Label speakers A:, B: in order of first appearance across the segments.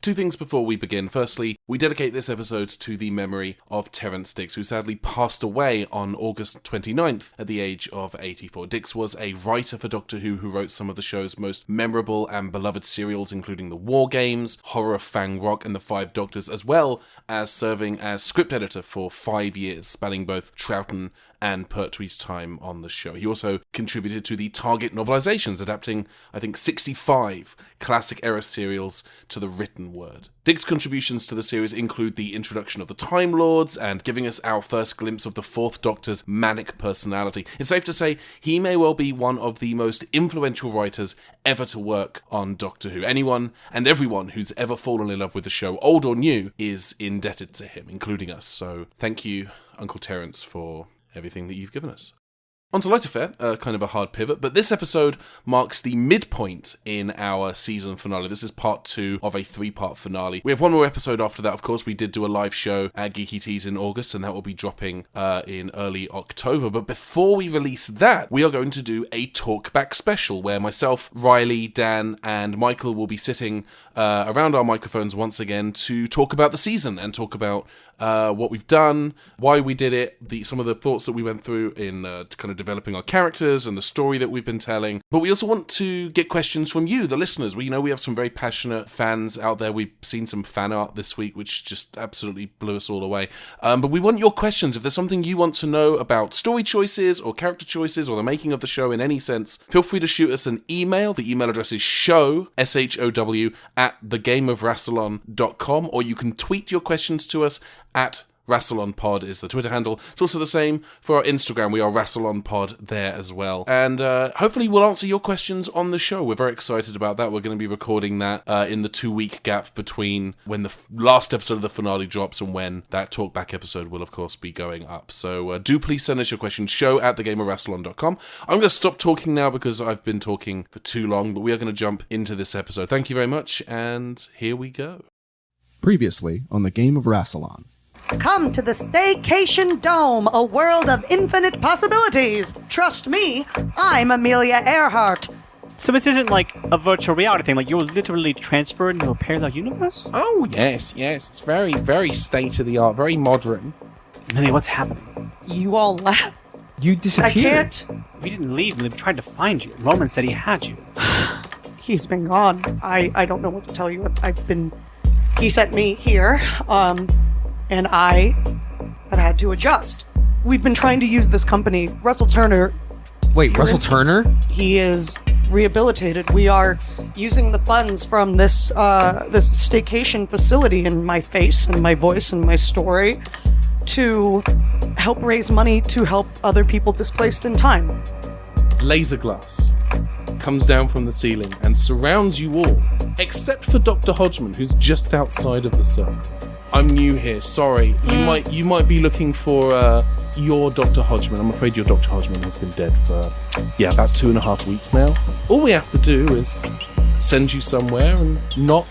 A: Two things before we begin. Firstly, we dedicate this episode to the memory of Terrance Dicks, who sadly passed away on August 29th at the age of 84. Dicks was a writer for Doctor Who wrote some of the show's most memorable and beloved serials, including The War Games, Horror of Fang Rock, and The Five Doctors, as well as serving as script editor for 5 years, spanning both Troughton and Pertwee's time on the show. He also contributed to the Target novelizations, adapting, I think, 65 classic-era serials to the written word. Dicks' contributions to the series include the introduction of the Time Lords and giving us our first glimpse of the Fourth Doctor's manic personality. It's safe to say he may well be one of the most influential writers ever to work on Doctor Who. Anyone and everyone who's ever fallen in love with the show, old or new, is indebted to him, including us. So thank you, Uncle Terrance, for everything that you've given us. On to lighter fare, kind of a hard pivot, but this episode marks the midpoint in our season finale. This is part 2 of a 3-part finale. We have one more episode after that, of course. We did do a live show at Geeky Teas in August, and that will be dropping in early October. But before we release that, we are going to do a talkback special, where myself, Riley, Dan, and Michael will be sitting around our microphones once again to talk about the season and talk about what we've done, why we did it, some of the thoughts that we went through in kind of developing our characters and the story that we've been telling. But we also want to get questions from you, the listeners. We have some very passionate fans out there. We've seen some fan art this week, which just absolutely blew us all away. But we want your questions. If there's something you want to know about story choices or character choices or the making of the show in any sense, feel free to shoot us an email. The email address is show, SHOW, @thegameofrassilon.com, or you can tweet your questions to us at RassilonPod is the Twitter handle. It's also the same for our Instagram. We are RassilonPod there as well. And hopefully we'll answer your questions on the show. We're very excited about that. We're going to be recording that in the 2-week gap between when the last episode of the finale drops and when that talkback episode will, of course, be going up. So do please send us your questions. Show at thegameofrassilon.com. I'm going to stop talking now because I've been talking for too long, but we are going to jump into this episode. Thank you very much, and here we go.
B: Previously on the Game of Rassilon.
C: Come to the Staycation Dome, a world of infinite possibilities. Trust me, I'm Amelia Earhart.
D: So this isn't like a virtual reality thing, like you're literally transferred into a parallel universe?
E: Oh, yes. It's very, very state-of-the-art, very modern.
D: Millie, what's happening?
C: You all left.
E: You disappeared.
C: I can't.
D: We didn't leave, we tried to find you. Roman said he had you.
C: He's been gone. I don't know what to tell you. He sent me here, and I have had to adjust. We've been trying to use this company, Russell Turner.
E: Wait, Russell Turner?
C: He is rehabilitated. We are using the funds from this staycation facility and my face and my voice and my story to help raise money to help other people displaced in time.
E: Laser glass comes down from the ceiling and surrounds you all, except for Dr. Hodgman, who's just outside of the cell. I'm new here, sorry. You might be looking for your Dr. Hodgman. I'm afraid your Dr. Hodgman has been dead for, about 2.5 weeks now. All we have to do is send you somewhere and not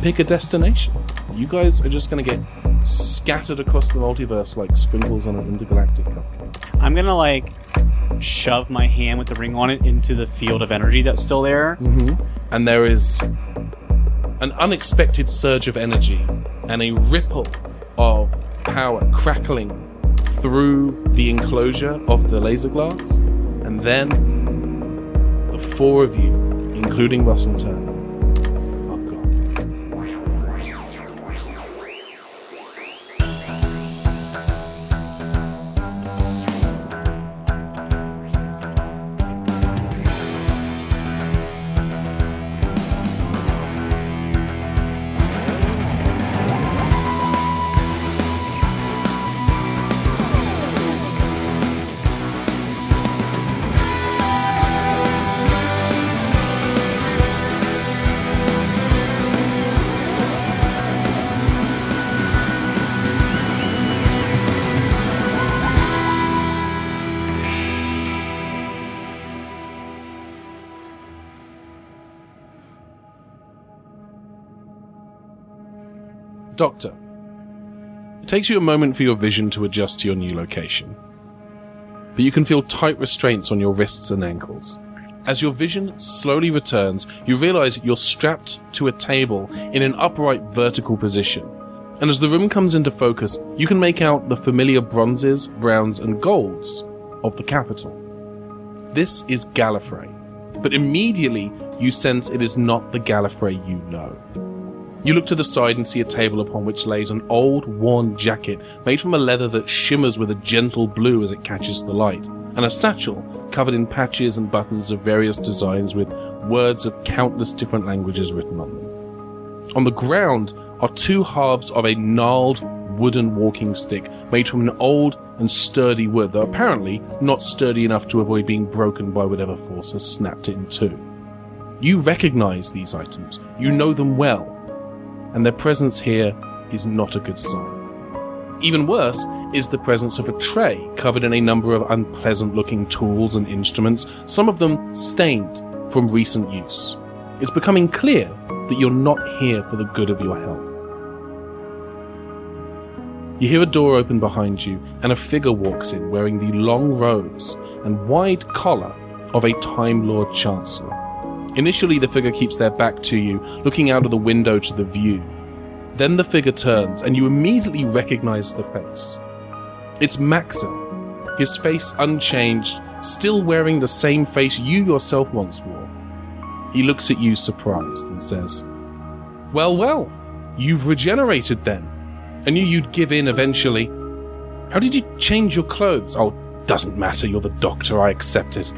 E: pick a destination. You guys are just going to get scattered across the multiverse like sprinkles on an intergalactic cupcake.
D: I'm gonna, shove my hand with the ring on it into the field of energy that's still there.
E: Mm-hmm. And there is an unexpected surge of energy and a ripple of power crackling through the enclosure of the laser glass, and then the 4 of you, including Russell Turner, are gone. Doctor, it takes you a moment for your vision to adjust to your new location, but you can feel tight restraints on your wrists and ankles. As your vision slowly returns, you realize you're strapped to a table in an upright vertical position. And as the room comes into focus, you can make out the familiar bronzes, browns, and golds of the capital. This is Gallifrey, but immediately you sense it is not the Gallifrey you know. You look to the side and see a table upon which lays an old, worn jacket made from a leather that shimmers with a gentle blue as it catches the light, and a satchel covered in patches and buttons of various designs with words of countless different languages written on them. On the ground are two halves of a gnarled wooden walking stick made from an old and sturdy wood, though apparently not sturdy enough to avoid being broken by whatever force has snapped it in two. You recognize these items. You know them well. And their presence here is not a good sign. Even worse is the presence of a tray covered in a number of unpleasant-looking tools and instruments, some of them stained from recent use. It's becoming clear that you're not here for the good of your health. You hear a door open behind you, and a figure walks in wearing the long robes and wide collar of a Time Lord Chancellor. Initially, the figure keeps their back to you, looking out of the window to the view. Then the figure turns, and you immediately recognize the face. It's Maxim, his face unchanged, still wearing the same face you yourself once wore. He looks at you surprised and says, Well, you've regenerated then. I knew you'd give in eventually. How did you change your clothes? Oh, doesn't matter, you're the doctor, I accept it.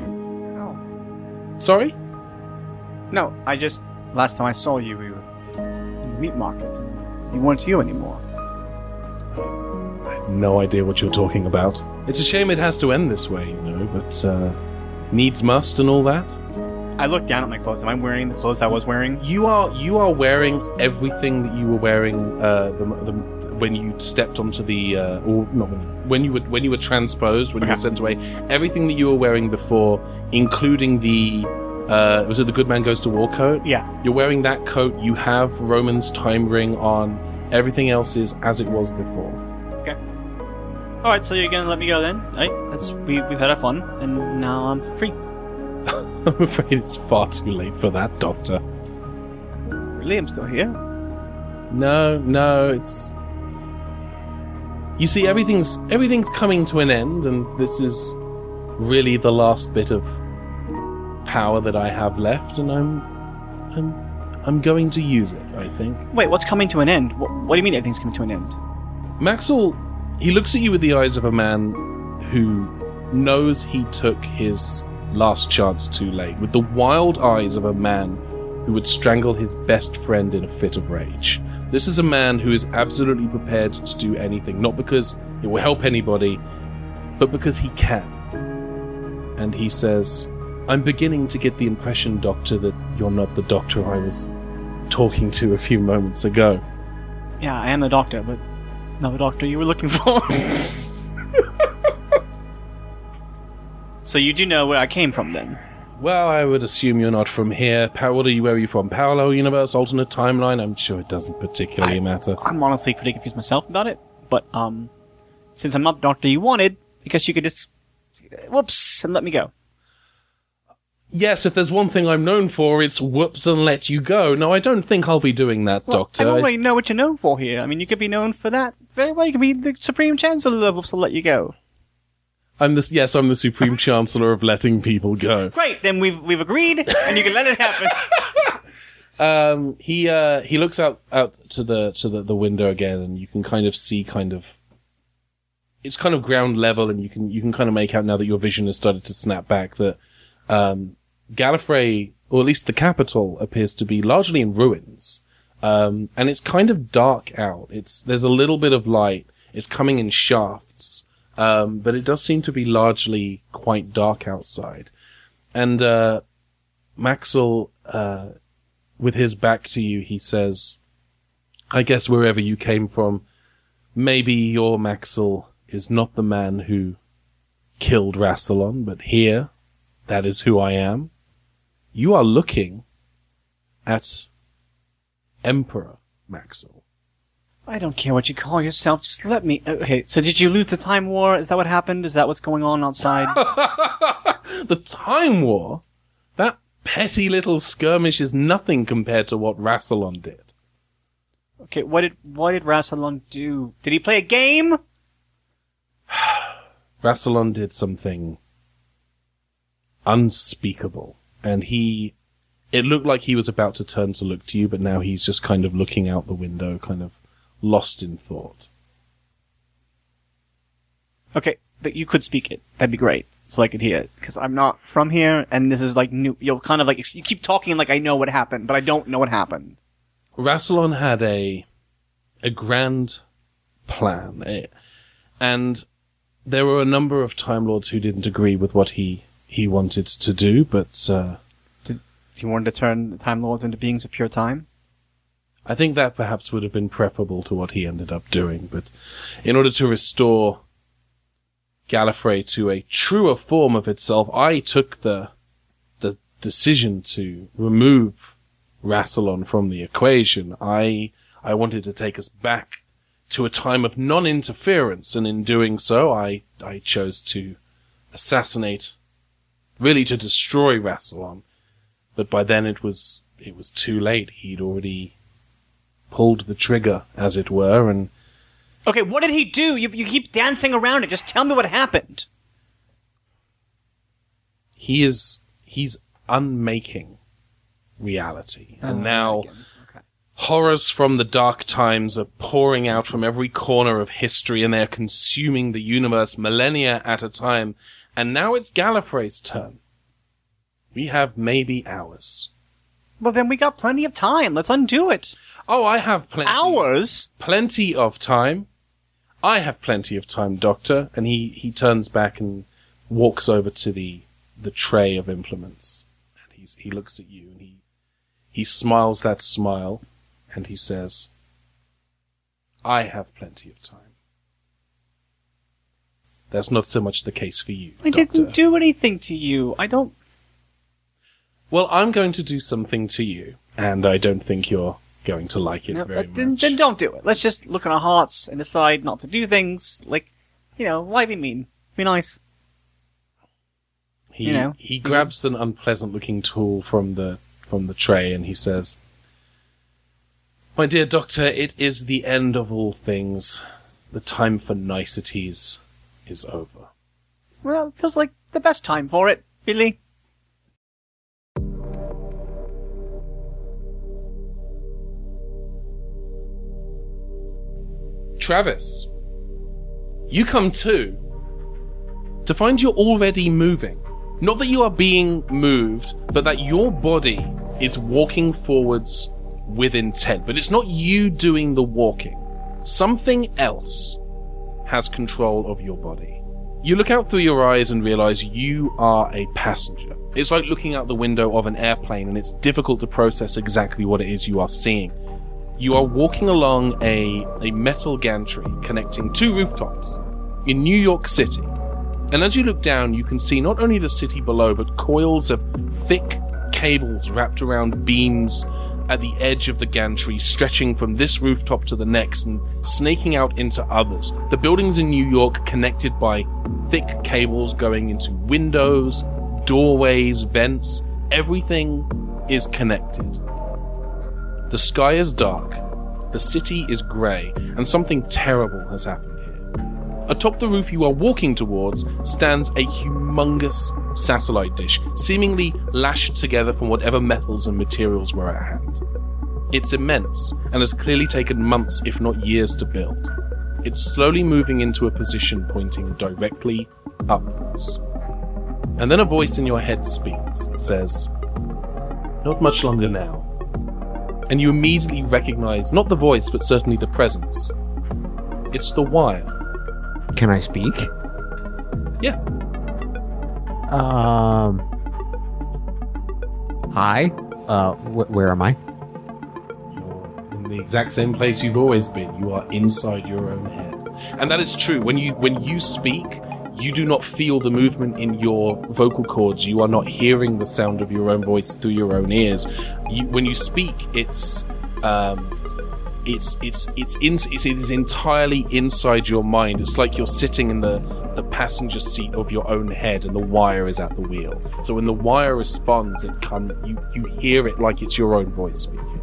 D: Oh.
E: Sorry?
D: No, last time I saw you, we were in the meat market. You weren't you anymore.
E: I have no idea what you're talking about. It's a shame it has to end this way, you know, but, needs must and all that.
D: I look down at my clothes. Am I wearing the clothes I was wearing?
E: You are wearing everything that you were wearing, when you stepped onto the, or not when you were transposed, when you were sent away. Everything that you were wearing before, including the, was it the Good Man Goes to War coat?
D: Yeah. You're
E: wearing that coat, you have Roman's time ring on, everything else is as it was before.
D: Okay. Alright, so you're gonna let me go then? Right? We've had our fun, and now I'm free.
E: I'm afraid it's far too late for that, Doctor.
D: Really? I'm still here?
E: No, it's... You see, everything's coming to an end, and this is really the last bit of power that I have left, and I'm going to use it, I think.
D: Wait, what's coming to an end? What do you mean everything's coming to an end?
E: Maxwell, he looks at you with the eyes of a man who knows he took his last chance too late, with the wild eyes of a man who would strangle his best friend in a fit of rage. This is a man who is absolutely prepared to do anything, not because it will help anybody, but because he can. And he says, I'm beginning to get the impression, Doctor, that you're not the doctor I was talking to a few moments ago.
D: Yeah, I am the doctor, but not the doctor you were looking for. So you do know where I came from, then?
E: Well, I would assume you're not from here. Where are you from? Parallel universe, alternate timeline? I'm sure it doesn't particularly matter.
D: I'm honestly pretty confused myself about it, but, since I'm not the doctor you wanted, I guess you could just... whoops, and let me go.
E: Yes, if there's one thing I'm known for, it's whoops and let you go. No, I don't think I'll be doing that, Doctor.
D: I don't really know what you're known for here. I mean, you could be known for that very well. You could be the Supreme Chancellor of whoops and let you go.
E: I'm the Supreme Chancellor of letting people go.
D: Great, then we've agreed, and you can let it happen.
E: He looks out to the window again, and you can kind of see it's kind of ground level, and you can kind of make out now that your vision has started to snap back that Gallifrey, or at least the capital, appears to be largely in ruins, and it's kind of dark out. There's a little bit of light. It's coming in shafts. But it does seem to be largely quite dark outside. And, Maxwell, with his back to you, he says, I guess wherever you came from, maybe your Maxwell is not the man who killed Rassilon, but here, that is who I am. You are looking at Emperor Maxwell.
D: I don't care what you call yourself, just let me... Okay, so did you lose the Time War? Is that what happened? Is that what's going on outside?
E: The Time War? petty little skirmish is nothing compared to what Rassilon did.
D: Okay, what did Rassilon do? Did he play a game?
E: Rassilon did something unspeakable, and it looked like he was about to turn to look to you, but now he's just kind of looking out the window, kind of lost in thought.
D: Okay, but you could speak it. That'd be great, so I could hear it, because I'm not from here, and this is like new. You'll kind of like, you keep talking like I know what happened, but I don't know what happened.
E: Rassilon had a grand plan, and there were a number of Time Lords who didn't agree with what he wanted to do, but
D: He wanted to turn the Time Lords into beings of pure time?
E: I think that perhaps would have been preferable to what he ended up doing, but in order to restore Gallifrey to a truer form of itself, I took the decision to remove Rassilon from the equation. I wanted to take us back to a time of non-interference, and in doing so, I chose to assassinate, really to destroy Rassilon. But by then it was too late. He'd already pulled the trigger, as it were, and...
D: Okay, what did he do? You keep dancing around it. Just tell me what happened.
E: He's unmaking reality. And now
D: Okay.
E: horrors from the dark times are pouring out from every corner of history, and they're consuming the universe millennia at a time. And now it's Gallifrey's turn. We have maybe hours.
D: Well, then we got plenty of time. Let's undo it.
E: Oh, I have plenty.
D: Hours?
E: Plenty of time. I have plenty of time, Doctor. And he turns back and walks over to the tray of implements. And he looks at you and he smiles that smile and he says, I have plenty of time. That's not so much the case for you,
D: I
E: Doctor.
D: didn't do anything to you. I don't...
E: Well, I'm going to do something to you, and I don't think you're going to like it very much.
D: Then don't do it. Let's just look in our hearts and decide not to do things. Like, why be mean? Be nice.
E: He grabs an unpleasant-looking tool from the tray, and he says, My dear Doctor, it is the end of all things. The time for niceties is over.
D: Well, it feels like the best time for it, really.
E: Travis, you come too, to find you're already moving. Not that you are being moved, but that your body is walking forwards with intent. But it's not you doing the walking. Something else has control of your body. You look out through your eyes and realize you are a passenger. It's like looking out the window of an airplane, and it's difficult to process exactly what it is you are seeing. You are walking along a metal gantry connecting two rooftops in New York City. And as you look down, you can see not only the city below, but coils of thick cables wrapped around beams at the edge of the gantry, stretching from this rooftop to the next and snaking out into others. The buildings in New York connected by thick cables going into windows, doorways, vents. Everything is connected. The sky is dark, the city is grey, and something terrible has happened here. Atop the roof you are walking towards stands a humongous satellite dish, seemingly lashed together from whatever metals and materials were at hand. It's immense, and has clearly taken months, if not years, to build. It's slowly moving into a position pointing directly upwards. And then a voice in your head speaks and says, Not much longer now. And you immediately recognize not the voice, but certainly the presence. It's the Wire.
F: Can I speak?
E: Yeah.
F: Hi. Where am I?
E: You're in the exact same place you've always been. You are inside your own head. And that is true. When you speak, you do not feel the movement in your vocal cords. You are not hearing the sound of your own voice through your own ears. When you speak, it's it is entirely inside your mind. It's like you're sitting in the passenger seat of your own head, and the wire is at the wheel. So when the wire responds, you hear it like it's your own voice speaking.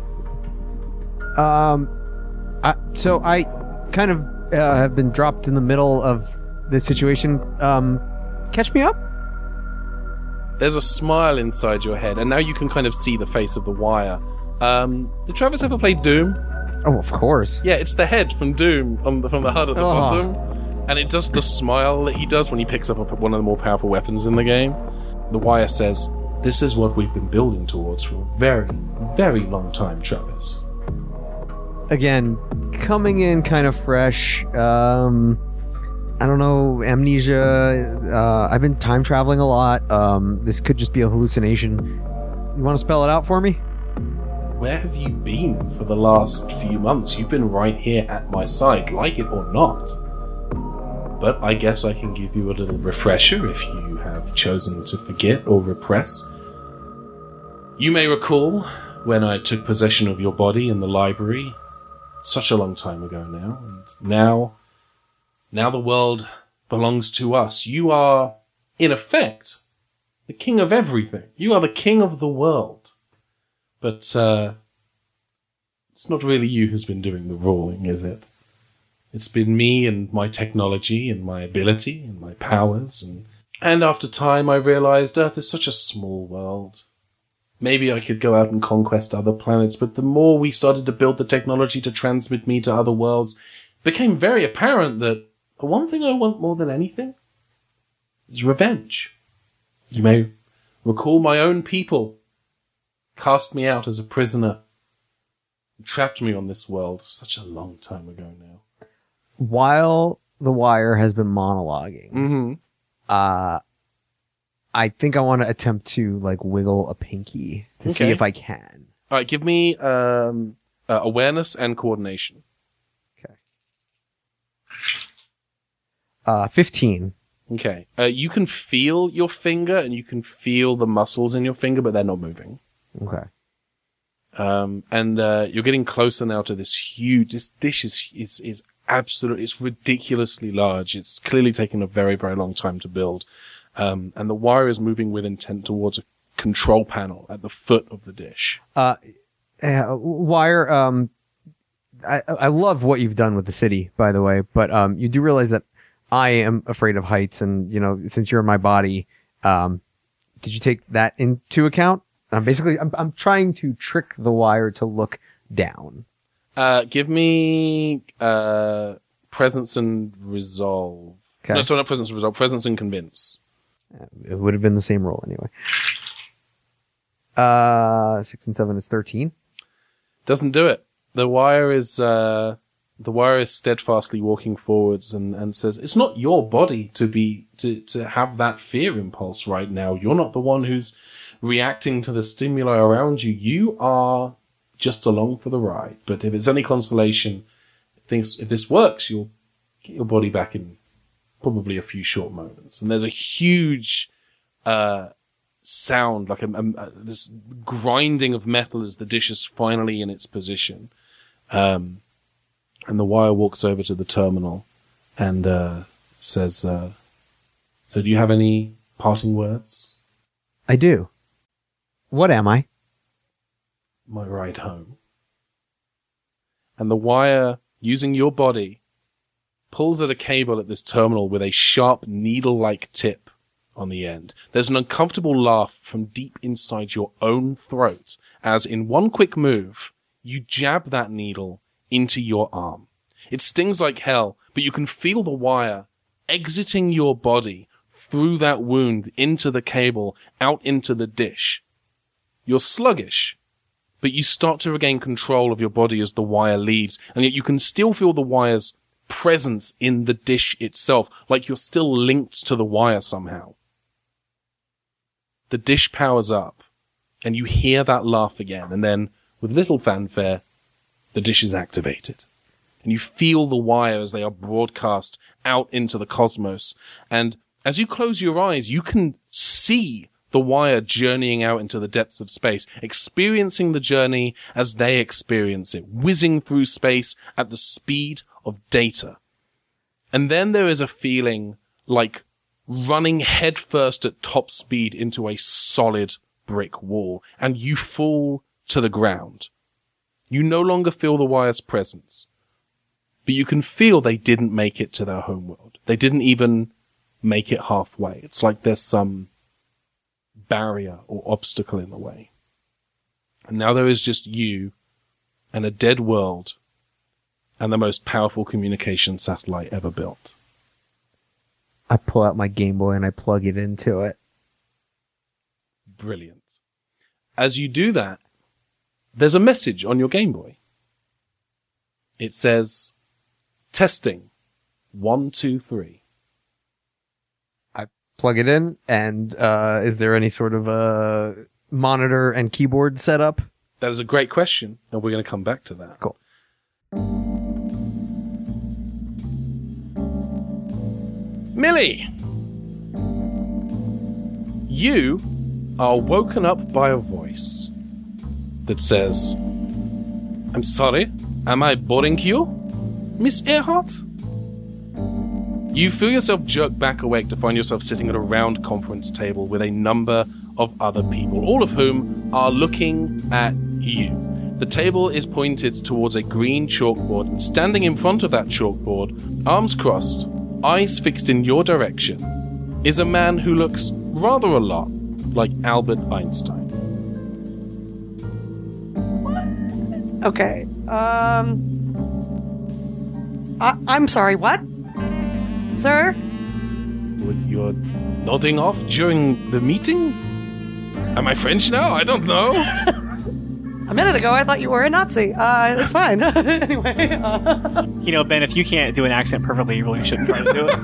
F: So I kind of have been dropped in the middle of this situation. Catch me up?
E: There's a smile inside your head, and now you can kind of see the face of the wire. Did Travis ever play Doom?
F: Oh, of course.
E: Yeah, it's the head from Doom from the HUD at the bottom. And it does the smile that he does when he picks up one of the more powerful weapons in the game. The wire says, "This is what we've been building towards for a very, very long time, Travis."
F: Again, coming in kind of fresh. I don't know, amnesia. I've been time traveling a lot. This could just be a hallucination. You want to spell it out for me?
E: Where have you been for the last few months? You've been right here at my side, like it or not. But I guess I can give you a little refresher if you have chosen to forget or repress. You may recall when I took possession of your body in the library, such a long time ago now, and now the world belongs to us. You are, in effect, the king of everything. You are the king of the world. But it's not really you who's been doing the ruling, is it? It's been me and my technology and my ability and my powers. And after time I realized Earth is such a small world. Maybe I could go out and conquest other planets, but the more we started to build the technology to transmit me to other worlds, it became very apparent that the one thing I want more than anything is revenge. You may recall my own people cast me out as a prisoner and trapped me on this world such a long time ago now.
F: While the wire has been monologuing, I think I want to attempt to wiggle a pinky to see if I can.
E: All right, give me awareness and coordination.
F: Okay. 15.
E: Okay. You can feel your finger and you can feel the muscles in your finger, but they're not moving.
F: Okay.
E: And you're getting closer now to this huge. This dish is absolutely. It's ridiculously large. It's clearly taken a very, very long time to build. And the wire is moving with intent towards a control panel at the foot of the dish.
F: Wire. I love what you've done with the city, by the way, but you do realize that I am afraid of heights, and since you're in my body, did you take that into account? I'm trying to trick the wire to look down.
E: Give me presence and resolve.
F: Okay.
E: No, sorry, not presence and resolve. Presence and convince.
F: It would have been the same roll anyway. 6 and 7 is 13.
E: Doesn't do it. The wire is steadfastly walking forwards and says, "It's not your body to have that fear impulse right now. You're not the one who's reacting to the stimuli around you. You are just along for the ride. But if it's any consolation, if this works, you'll get your body back in probably a few short moments." And there's a huge sound, like this grinding of metal as the dish is finally in its position. And the wire walks over to the terminal and says, "So do you have any parting words?"
F: I do. What am I?
E: My ride home. And the wire, using your body, pulls at a cable at this terminal with a sharp needle-like tip on the end. There's an uncomfortable laugh from deep inside your own throat as, in one quick move, you jab that needle into your arm. It stings like hell, but you can feel the wire exiting your body through that wound into the cable, out into the dish. You're sluggish, but you start to regain control of your body as the wire leaves, and yet you can still feel the wire's presence in the dish itself, like you're still linked to the wire somehow. The dish powers up, and you hear that laugh again, and then, with little fanfare, the dish is activated. And you feel the wire as they are broadcast out into the cosmos. And as you close your eyes, you can see the wire journeying out into the depths of space, experiencing the journey as they experience it, whizzing through space at the speed of data. And then there is a feeling like running headfirst at top speed into a solid brick wall, and you fall to the ground. You no longer feel the wire's presence, but you can feel they didn't make it to their homeworld. They didn't even make it halfway. It's like there's some barrier or obstacle in the way. And now there is just you and a dead world and the most powerful communication satellite ever built.
F: I pull out my Game Boy and I plug it into it.
E: Brilliant. As you do that, there's a message on your Game Boy. It says, testing, 1, 2, 3.
F: Plug it in, and is there any sort of monitor and keyboard setup?
E: That is a great question, and we're going to come back to that.
F: Cool.
E: Millie! You are woken up by a voice that says, I'm sorry, am I boring you, Miss Earhart? You feel yourself jerk back awake to find yourself sitting at a round conference table with a number of other people, all of whom are looking at you. The table is pointed towards a green chalkboard, and standing in front of that chalkboard, arms crossed, eyes fixed in your direction, is a man who looks rather a lot like Albert Einstein.
C: Okay. I'm sorry, what? Sir?
E: You're nodding off during the meeting? Am I French now? I don't know.
C: A minute ago, I thought you were a Nazi. It's fine. Anyway.
D: You know, Ben, if you can't do an accent perfectly, you really shouldn't try to do it.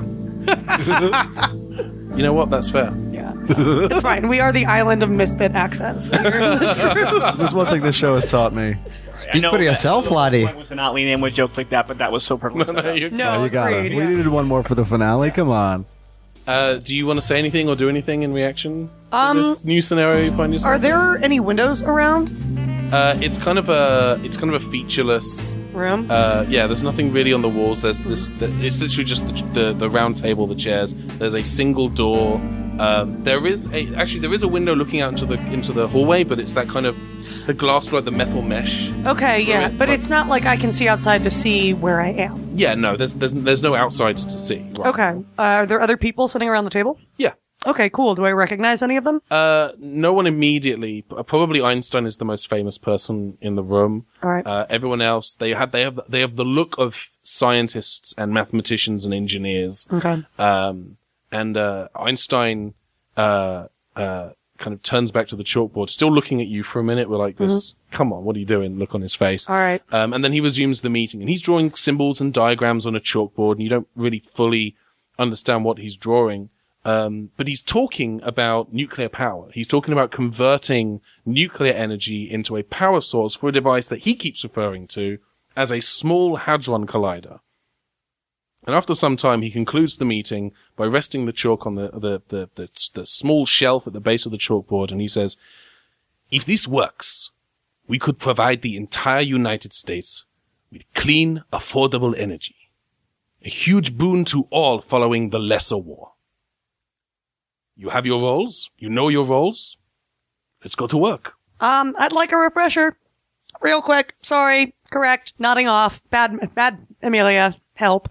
E: You know what? That's fair.
C: Yeah. It's fine. We are the island of misfit accents here in this group.
B: There's one thing this show has taught me.
F: Speak for yourself, laddie.
D: I was to not lean in with jokes like that, but that was so perfectly set up.
C: No,
B: You got it.
C: agreed,
B: We
C: yeah.
B: needed one more for the finale. Come on.
E: Do you want to say anything or do anything in reaction to this new scenario you find yourself?
C: Are there any windows around?
E: It's kind of a featureless
C: Room?
E: Yeah, there's nothing really on the walls. There's this. It's literally just the round table, the chairs. There's a single door. There is a window looking out into the hallway, but it's that kind of the glass, like the metal mesh.
C: Okay, yeah,
E: Right,
C: but
E: but-
C: it's not like I can see outside to see where I am.
E: Yeah, no, there's no outsides to see. Right.
C: Okay. Are there other people sitting around the table?
E: Yeah.
C: Okay, cool. Do I recognize any of them?
E: No one immediately. Probably Einstein is the most famous person in the room.
C: All right.
E: Everyone else, they have the look of scientists and mathematicians and engineers.
C: Okay.
E: And Einstein kind of turns back to the chalkboard, still looking at you for a minute with like this, come on, what are you doing? Look on his face.
C: All right.
E: And then he resumes the meeting, and he's drawing symbols and diagrams on a chalkboard, and you don't really fully understand what he's drawing. But he's talking about nuclear power. He's talking about converting nuclear energy into a power source for a device that he keeps referring to as a small hadron collider. And after some time, he concludes the meeting by resting the chalk on the small shelf at the base of the chalkboard, and he says, if this works, we could provide the entire United States with clean, affordable energy. A huge boon to all following the lesser war. You have your roles. You know your roles. Let's go to work.
C: I'd like a refresher. Real quick. Sorry. Correct. Nodding off. Bad Amelia. Help.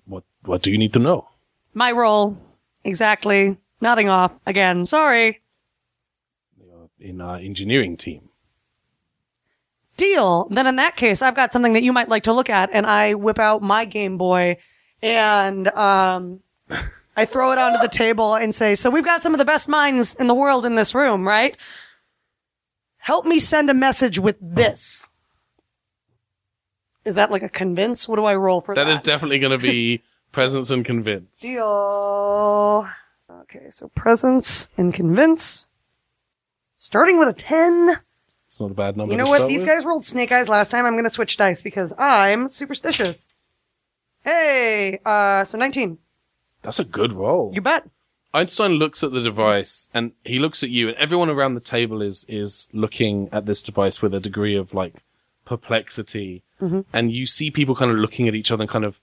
E: What do you need to know?
C: My role. Exactly. Nodding off. Again. Sorry.
E: In our engineering team.
C: Deal. Then in that case, I've got something that you might like to look at, and I whip out my Game Boy, and I throw it onto the table and say, so we've got some of the best minds in the world in this room, right? Help me send a message with this. Is that like a convince? What do I roll for that?
E: That is definitely going to be presence and convince.
C: Deal. Okay, so presence and convince. Starting with a 10.
E: It's not a bad number.
C: You know
E: to
C: what?
E: start
C: These
E: with.
C: guys rolled snake eyes last time. I'm going to switch dice because I'm superstitious. Hey, so 19.
E: That's a good roll.
C: You bet.
E: Einstein looks at the device and he looks at you, and everyone around the table is looking at this device with a degree of like perplexity.
C: Mm-hmm.
E: And you see people kind of looking at each other and kind of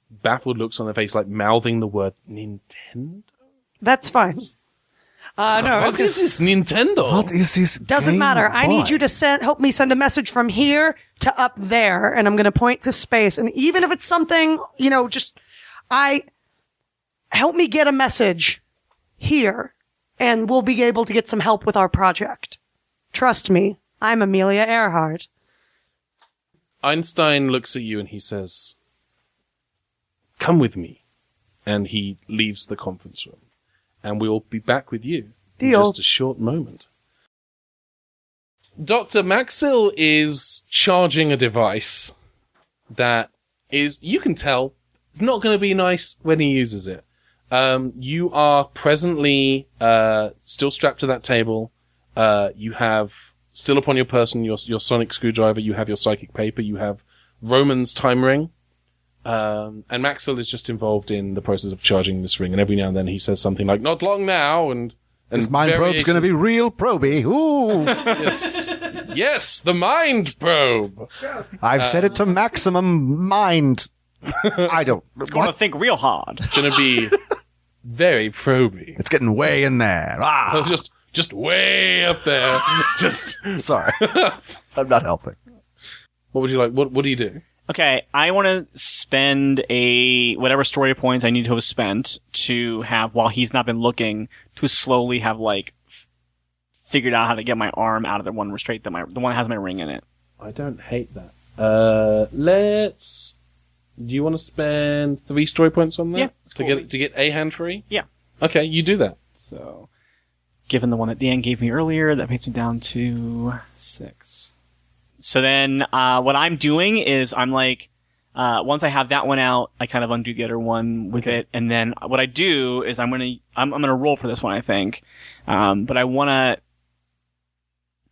E: baffled looks on their face, like mouthing the word Nintendo.
C: That's fine. No,
E: What is this Nintendo?
B: What is this?
C: doesn't
B: Game
C: matter. I
B: Boy?
C: need you to help me send a message from here to up there, and I'm going to point to space. And even if it's something, help me get a message here, and we'll be able to get some help with our project. Trust me, I'm Amelia Earhart.
E: Einstein looks at you and he says, "Come with me." And he leaves the conference room. And we'll be back with you in
C: Deal.
E: just a short moment. Dr. Maxil is charging a device that is, you can tell, not going to be nice when he uses it. You are presently still strapped to that table. You have still upon your person your sonic screwdriver. You have your psychic paper. You have Roman's time ring. And Maxwell is just involved in the process of charging this ring. And every now and then he says something like, "Not long now," and
B: This mind probe's going to be real proby. Ooh.
E: Yes. Yes, the mind probe.
B: I've set it to maximum mind. I don't.
D: Want to think real hard.
E: It's going to be very proby.
B: It's getting way in there. Ah,
E: Just way up there. Just
B: sorry. I'm not helping.
E: what would you like? What do you do?
D: Okay, I want to spend whatever story points I need to have spent to have, while he's not been looking, to slowly have figured out how to get my arm out of the one restraint, the one that has my ring in it.
E: I don't hate that. Do you want to spend 3 story points on that?
D: Yeah,
E: to get a hand free?
D: Yeah.
E: Okay, you do that.
D: So, given the one that Dan gave me earlier, that takes me down to 6. So then, what I'm doing is I'm once I have that one out, I kind of undo the other one with it, and then what I do is I'm gonna roll for this one, I think. But I wanna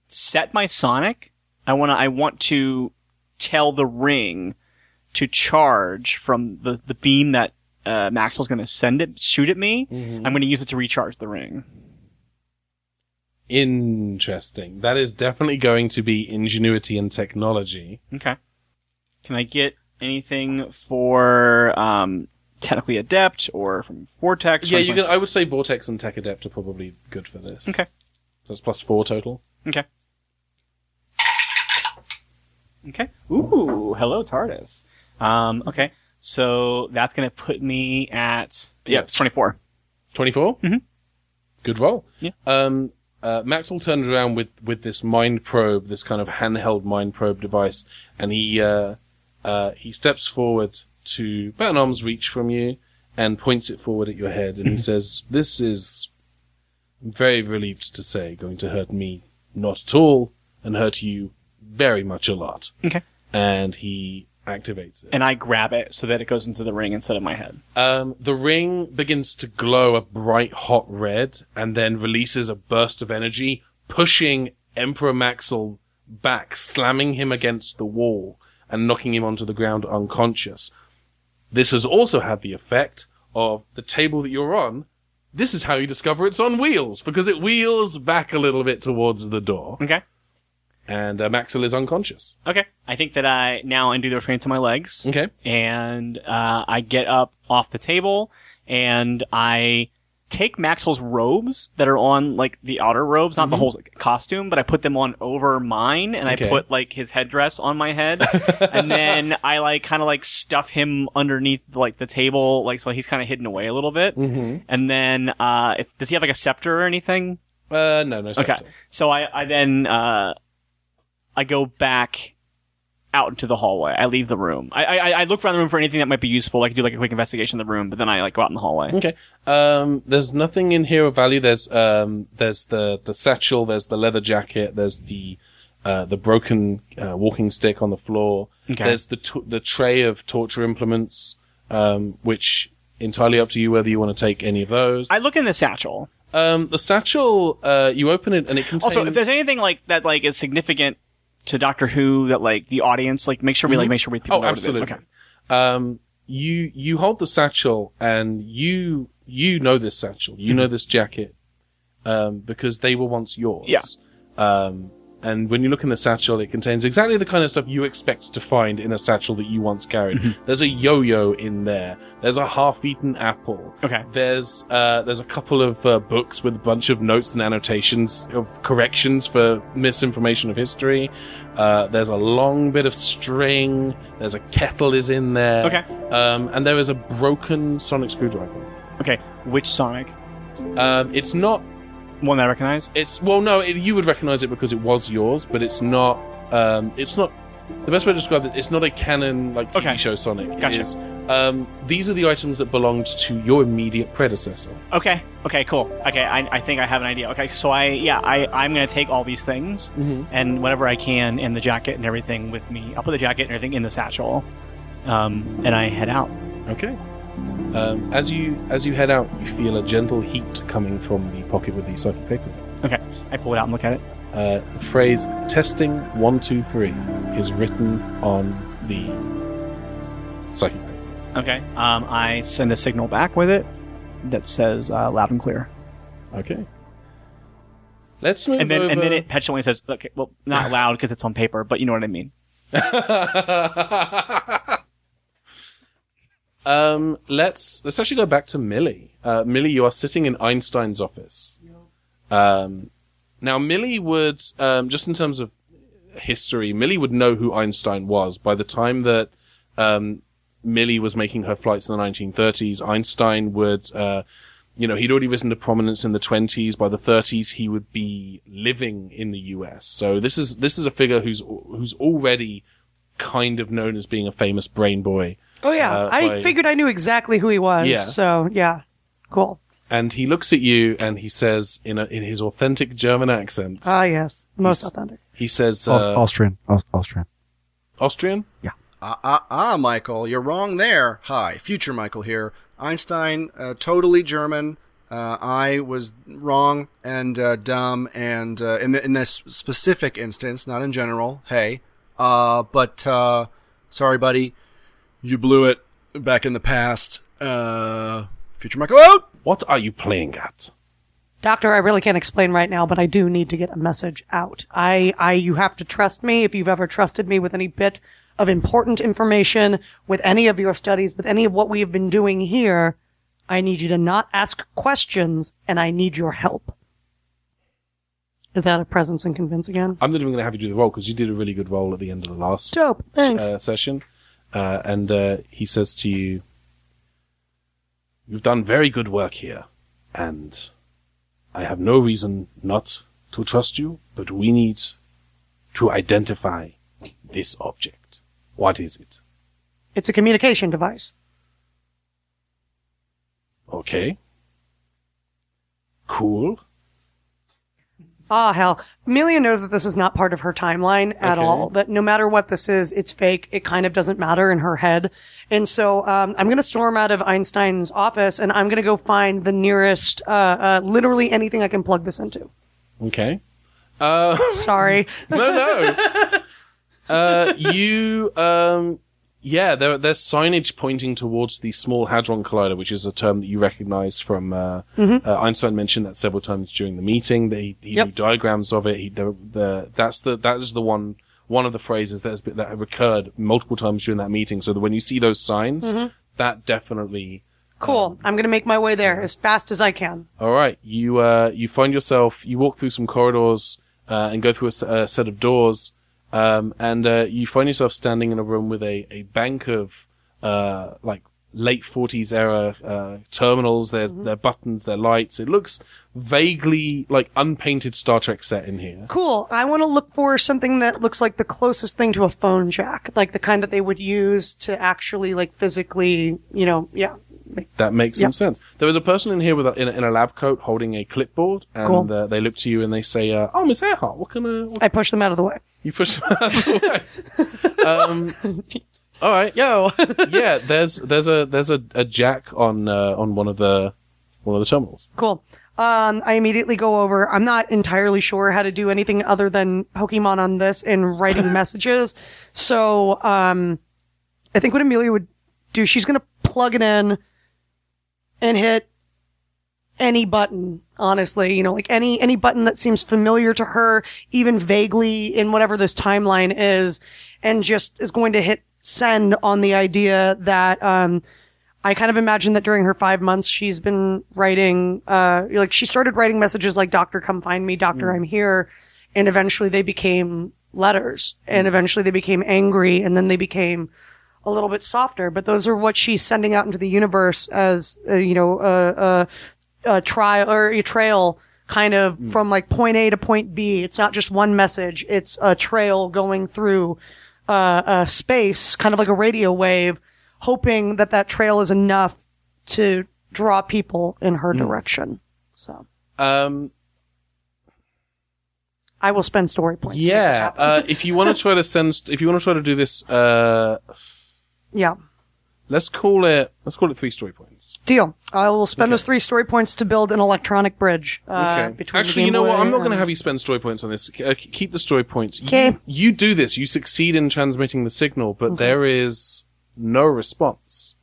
D: set my sonic. I want to tell the ring to charge from the beam that Maxwell's gonna shoot at me.
E: Mm-hmm.
D: I'm gonna use it to recharge the ring.
E: Interesting. That is definitely going to be ingenuity and technology.
D: Okay. Can I get anything for technically adept or from vortex?
E: Yeah, you can. I would say vortex and tech adept are probably good for this.
D: Okay.
E: So that's +4 total.
D: Okay. Okay. Ooh, hello TARDIS. Okay. So that's gonna put me at it's 24.
E: 24?
D: Mm-hmm.
E: Good roll.
D: Yeah.
E: Maxwell turns around with this mind probe, this kind of handheld mind probe device, and he steps forward to about an arm's reach from you and points it forward at your head, and he says, "This is, I'm very relieved to say, going to hurt me not at all, and hurt you very much a lot."
D: Okay.
E: And he activates it.
D: And I grab it so that it goes into the ring instead of my head.
E: The ring begins to glow a bright hot red and then releases a burst of energy, pushing Emperor Maxwell back, slamming him against the wall and knocking him onto the ground unconscious. This has also had the effect of the table that you're on. This is how you discover it's on wheels, because it wheels back a little bit towards the door.
D: Okay.
E: And Maxwell is unconscious.
D: Okay. I think that I now undo the restraints on my legs.
E: Okay.
D: And I get up off the table and I take Maxwell's robes that are on the outer robes, not the whole costume, but I put them on over mine and
E: Okay.
D: I put his headdress on my head. And then I kind of stuff him underneath the table, so he's kind of hidden away a little bit.
E: Mm-hmm.
D: And then does he have a scepter or anything?
E: No scepter.
D: Okay. So I then I go back out into the hallway. I leave the room. I look around the room for anything that might be useful. I can do a quick investigation of the room, but then I go out in the hallway.
E: Okay. There's nothing in here of value. There's the satchel, there's the leather jacket, there's the broken walking stick on the floor.
D: Okay.
E: There's the tray of torture implements, which entirely up to you whether you want to take any of those.
D: I look in the satchel.
E: The satchel, you open it and it contains...
D: Also, if there's anything that is significant to Doctor Who that the audience make sure we make sure we people know
E: absolutely.
D: what it is. Okay.
E: you hold the satchel, and you know this satchel, you know this jacket, because they were once yours.
D: Yeah.
E: And when you look in the satchel, it contains exactly the kind of stuff you expect to find in a satchel that you once carried. There's a yo-yo in there. There's a half-eaten apple.
D: Okay.
E: There's a couple of books with a bunch of notes and annotations of corrections for misinformation of history. There's a long bit of string. There's a kettle is in there.
D: Okay.
E: And there is a broken sonic screwdriver.
D: Okay. Which Sonic?
E: It's not.
D: One that I recognize?
E: You would recognize it because it was yours, but it's not. It's not. The best way to describe it, it's not a canon like TV show Sonic.
D: Gotcha.
E: It is, these are the items that belonged to your immediate predecessor.
D: Okay. Okay. Cool. Okay. I think I have an idea. Okay. So I'm gonna take all these things and whatever I can in the jacket and everything with me. I'll put the jacket and everything in the satchel, and I head out.
E: Okay. As you head out, you feel a gentle heat coming from the pocket with the psychic paper.
D: Okay. I pull it out and look at it.
E: The phrase "testing 1 2 3" is written on the psychic paper.
D: Okay. I send a signal back with it that says loud and clear.
E: Okay. Let's move
D: and then
E: over.
D: And then it petulantly says, "Okay, well, not loud because it's on paper, but you know what I mean."
E: Let's actually go back to Millie. Millie, you are sitting in Einstein's office. Now, Millie would, just in terms of history, Millie would know who Einstein was. By the time that Millie was making her flights in the 1930s, Einstein would, he'd already risen to prominence in the 20s. By the 30s, he would be living in the US. So this is a figure who's already kind of known as being a famous brain boy.
C: Oh, yeah. I figured I knew exactly who he was.
E: Yeah.
C: So, yeah. Cool.
E: And he looks at you and he says in his authentic German accent.
C: Ah, yes. Most authentic.
E: He says...
B: Austrian. Austrian.
E: Austrian?
B: Yeah.
G: Michael, you're wrong there. Hi, future Michael here. Einstein, totally German. I was wrong and dumb, and in this specific instance, not in general. Hey, but sorry, buddy, you blew it back in the past. Future Michael out.
E: What are you playing at?
C: Doctor, I really can't explain right now, but I do need to get a message out. You have to trust me. If you've ever trusted me with any bit of important information, with any of your studies, with any of what we have been doing here, I need you to not ask questions, and I need your help. Is that a presence and convince again?
E: I'm not even going to have you do the roll because you did a really good roll at the end of the last
C: Dope. Thanks.
E: session. And he says to you, "You've done very good work here, and I have no reason not to trust you, but we need to identify this object. What is it?"
C: It's a communication device.
E: Okay. Cool.
C: Ah, hell. Amelia knows that this is not part of her timeline at
E: Okay.
C: all. That no matter what this is, it's fake. It kind of doesn't matter in her head. And so, I'm going to storm out of Einstein's office and I'm going to go find the nearest, literally anything I can plug this into.
E: Okay.
C: Sorry.
E: No. There's signage pointing towards the Small Hadron Collider, which is a term that you recognize from, Einstein mentioned that several times during the meeting. He
C: Yep.
E: drew diagrams of it. That is the one of the phrases that recurred multiple times during that meeting. So that when you see those signs, that definitely.
C: Cool. I'm going to make my way there as fast as I can.
E: All right. You find yourself, you walk through some corridors, and go through a set of doors. And you find yourself standing in a room with a bank of, like late 40s era, terminals, their buttons, their lights. It looks vaguely like unpainted Star Trek set in here.
C: Cool. I want to look for something that looks like the closest thing to a phone jack. Like the kind that they would use to actually, like, physically, yeah.
E: That makes some sense. There was a person in here in a lab coat holding a clipboard, and
C: Cool.
E: They look to you and they say, "Oh, Miss Earhart, what can I?"
C: I push them out of the way.
E: You push them out of the way. All right.
C: Yo.
E: Yeah. There's a jack on one of the terminals.
C: Cool. I immediately go over. I'm not entirely sure how to do anything other than Pokemon on this and writing messages. So, I think what Amelia would do. She's going to plug it in and hit any button, honestly. You know, like any button that seems familiar to her, even vaguely in whatever this timeline is, and just is going to hit send on the idea that, I kind of imagine that during her 5 months, she's been writing, like she started writing messages like, Doctor, come find me, Doctor, I'm here. And eventually they became letters, and eventually they became angry, and then they became a little bit softer. But those are what she's sending out into the universe as, a trail kind of from like point A to point B. It's not just one message. It's a trail going through, space, kind of like a radio wave, hoping that that trail is enough to draw people in her direction. So, I will spend story points.
E: Yeah. If you want to try to do this,
C: yeah.
E: Let's call it 3 story points.
C: Deal. I will spend those 3 story points to build an electronic bridge.
E: Okay.
C: Between
E: Actually, you know what? I'm not going to have you spend story points on this. Keep the story points.
C: Okay.
E: You do this. You succeed in transmitting the signal, but there is no response.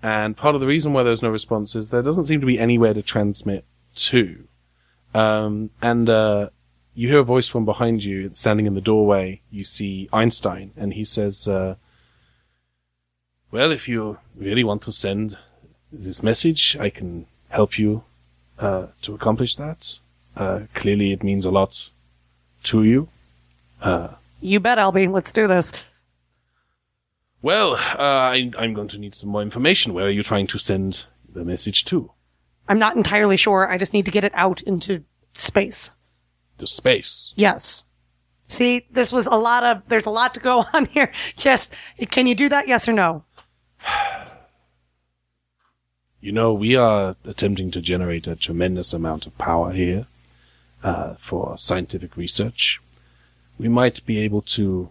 E: And part of the reason why there's no response is there doesn't seem to be anywhere to transmit to. You hear a voice from behind you. It's standing in the doorway. You see Einstein, and he says, well, if you really want to send this message, I can help you to accomplish that. Clearly, it means a lot to you.
C: You bet, Albie. Let's do this.
E: Well, I'm going to need some more information. Where are you trying to send the message to?
C: I'm not entirely sure. I just need to get it out into space.
E: To space?
C: Yes. See, there's a lot to go on here. Just, can you do that? Yes or no?
E: You know, we are attempting to generate a tremendous amount of power here for scientific research. We might be able to,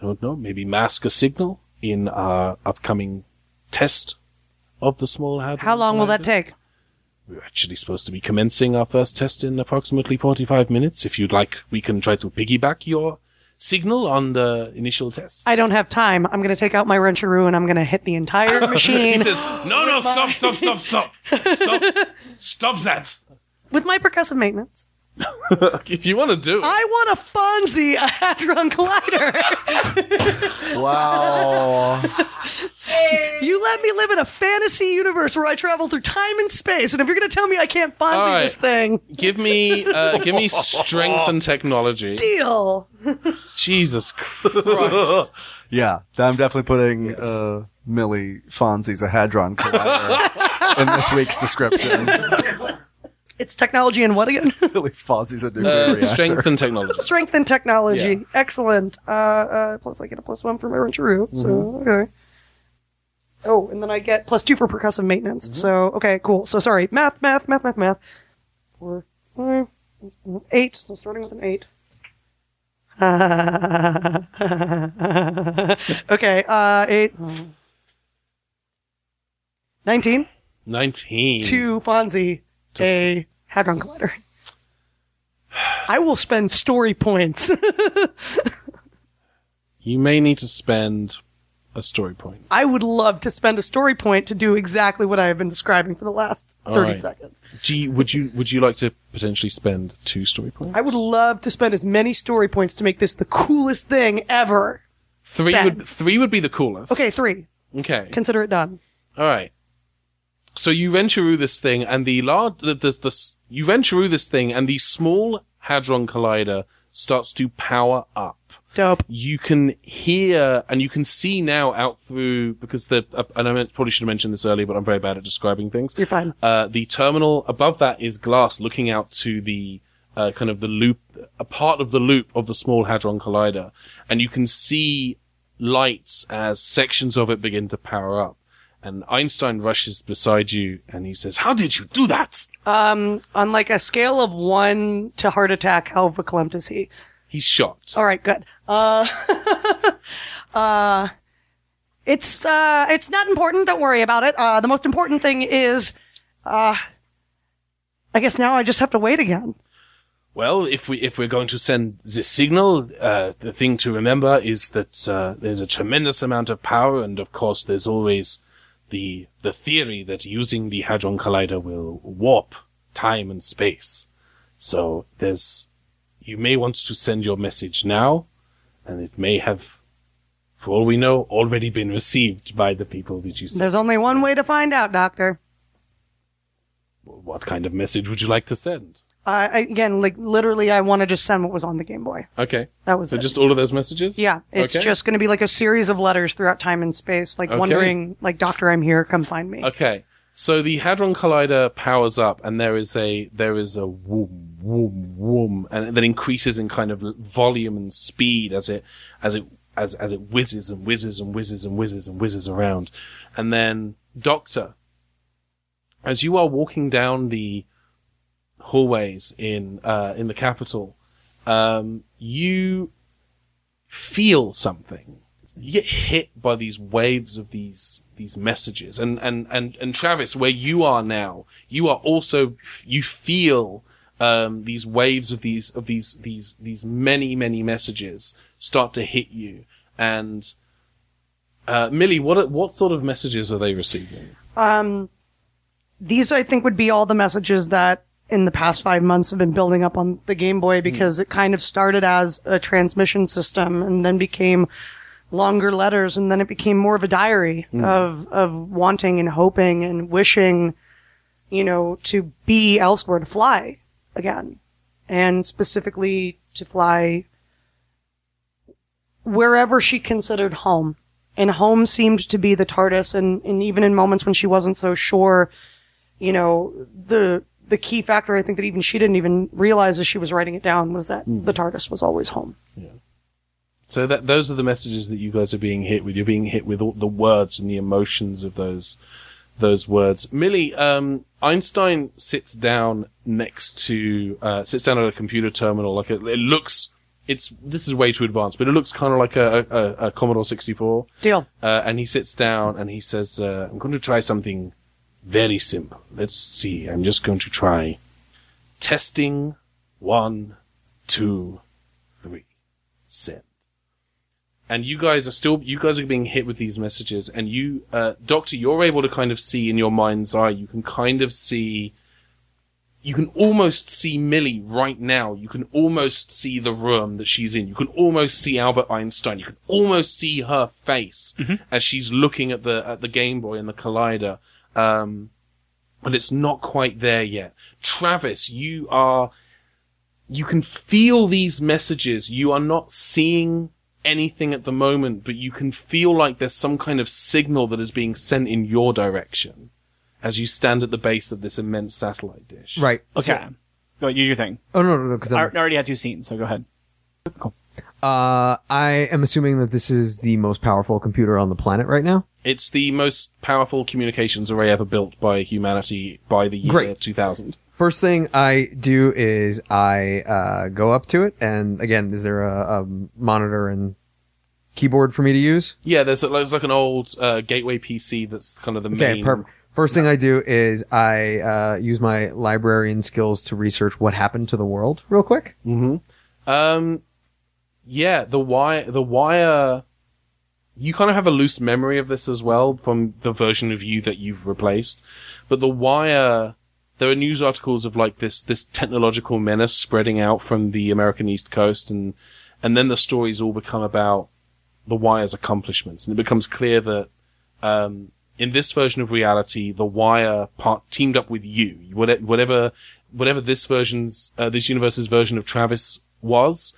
E: I don't know, maybe mask a signal in our upcoming test of the Small Hadron.
C: How long will that take?
E: We're actually supposed to be commencing our first test in approximately 45 minutes. If you'd like, we can try to piggyback your signal on the initial test.
C: I don't have time. I'm going to take out my wrencheroo and I'm going to hit the entire machine.
E: He says, no, stop that.
C: With my percussive maintenance.
E: If you want to do it.
C: I want a Fonzie, a Hadron Collider.
B: Wow.
C: You let me live in a fantasy universe where I travel through time and space, and if you're going to tell me I can't Fonzie this thing.
E: Give me strength and technology.
C: Deal.
E: Jesus Christ.
B: Yeah, I'm definitely putting Millie Fonzie's a Hadron Collider in this week's description.
C: It's technology and what again?
B: Millie Fonzie's a nuclear reactor.
E: Strength and technology.
C: Strength and technology.
E: Yeah.
C: Excellent. Plus I get a +1 for my wrencheroo, so okay. Oh, and then I get +2 for percussive maintenance. So, okay, cool. So, sorry. Math. 4, 5, 8. So, starting with an 8. Okay, 8. 19.
E: 19.
C: 2 Fonzie. A Hadron Collider. I will spend story points.
E: You may need to spend a story point.
C: I would love to spend a story point to do exactly what I have been describing for the last 30 seconds.
E: Gee, would you like to potentially spend 2 story points?
C: I would love to spend as many story points to make this the coolest thing ever.
E: 3 would be the coolest.
C: Okay, 3.
E: Okay.
C: Consider it done.
E: All right. So you venture this thing, and the small Hadron Collider starts to power up.
C: Dope.
E: You can hear and you can see now out through, because and I probably should have mentioned this earlier, but I'm very bad at describing things.
C: You're fine.
E: The terminal above that is glass looking out to the kind of the loop, a part of the loop of the Small Hadron Collider, and you can see lights as sections of it begin to power up. And Einstein rushes beside you and he says, "How did you do that?" On
C: like a scale of 1 to heart attack, how verklempt is he?
E: He's shocked.
C: All right, good. It's not important. Don't worry about it. The most important thing is, I guess now I just have to wait again.
E: Well, if we're going to send this signal, the thing to remember is that there's a tremendous amount of power, and of course there's always the theory that using the Hadron Collider will warp time and space. So you may want to send your message now, and it may have, for all we know, already been received by the people that you sent.
C: There's only one way to find out, Doctor.
E: What kind of message would you like to send?
C: Again, like, literally, I want to just send what was on the Game Boy.
E: Okay.
C: That was
E: So
C: it.
E: just all of those messages?
C: Yeah, it's
E: Okay.
C: just going to be like a series of letters throughout time and space, like
E: Okay.
C: wondering, like, Doctor, I'm here, come find me.
E: Okay. So the Hadron Collider powers up, and there is a whoom, whoom, whoom, and that increases in kind of volume and speed as it whizzes and whizzes and whizzes and whizzes and whizzes around. And then, Doctor, as you are walking down the hallways in the capital, you feel something. You get hit by these waves of these messages, and Travis, where you are now, you feel these waves of these many messages start to hit you. And Millie, what sort of messages are they receiving?
C: These, I think, would be all the messages that in the past 5 months have been building up on the Game Boy, because it kind of started as a transmission system and then became longer letters, and then it became more of a diary of wanting and hoping and wishing, to be elsewhere, to fly again, and specifically to fly wherever she considered home. And home seemed to be the TARDIS, and even in moments when she wasn't so sure, the key factor, I think, that even she didn't even realize as she was writing it down, was that the TARDIS was always home.
E: Yeah. So those are the messages that you guys are being hit with. You're being hit with all the words and the emotions of those words. Millie, Einstein sits down at a computer terminal. This is way too advanced, but it looks kind of like a Commodore 64.
C: Deal.
E: And he sits down and he says, I'm going to try something very simple. Let's see. I'm just going to try testing 1, 2, 3. Send. And you guys are being hit with these messages, and you, Doctor, you're able to kind of see in your mind's eye, you can almost see Millie right now. You can almost see the room that she's in. You can almost see Albert Einstein. You can almost see her face as she's looking at the Game Boy and the Collider. But it's not quite there yet. Travis, you can feel these messages. You are not seeing anything at the moment, but you can feel like there's some kind of signal that is being sent in your direction as you stand at the base of this immense satellite dish.
F: Right.
D: Okay. Go, you do your thing.
F: Oh, no, because
D: I already had 2 scenes, so go ahead. Cool.
F: I am assuming that this is the most powerful computer on the planet right now.
E: It's the most powerful communications array ever built by humanity by the year 2000.
F: First thing I do is I go up to it, and again, is there a monitor and keyboard for me to use?
E: Yeah, there's like an old Gateway PC that's kind of the main...
F: Okay, perfect. First thing I do is I use my librarian skills to research what happened to the world real quick.
E: Mm-hmm. Yeah, the wire... You kind of have a loose memory of this as well from the version of you that you've replaced. But the wire... There are news articles of like this technological menace spreading out from the American East Coast, and then the stories all become about the Wire's accomplishments. And it becomes clear that in this version of reality, the Wire teamed up with you. Whatever this universe's version of Travis was,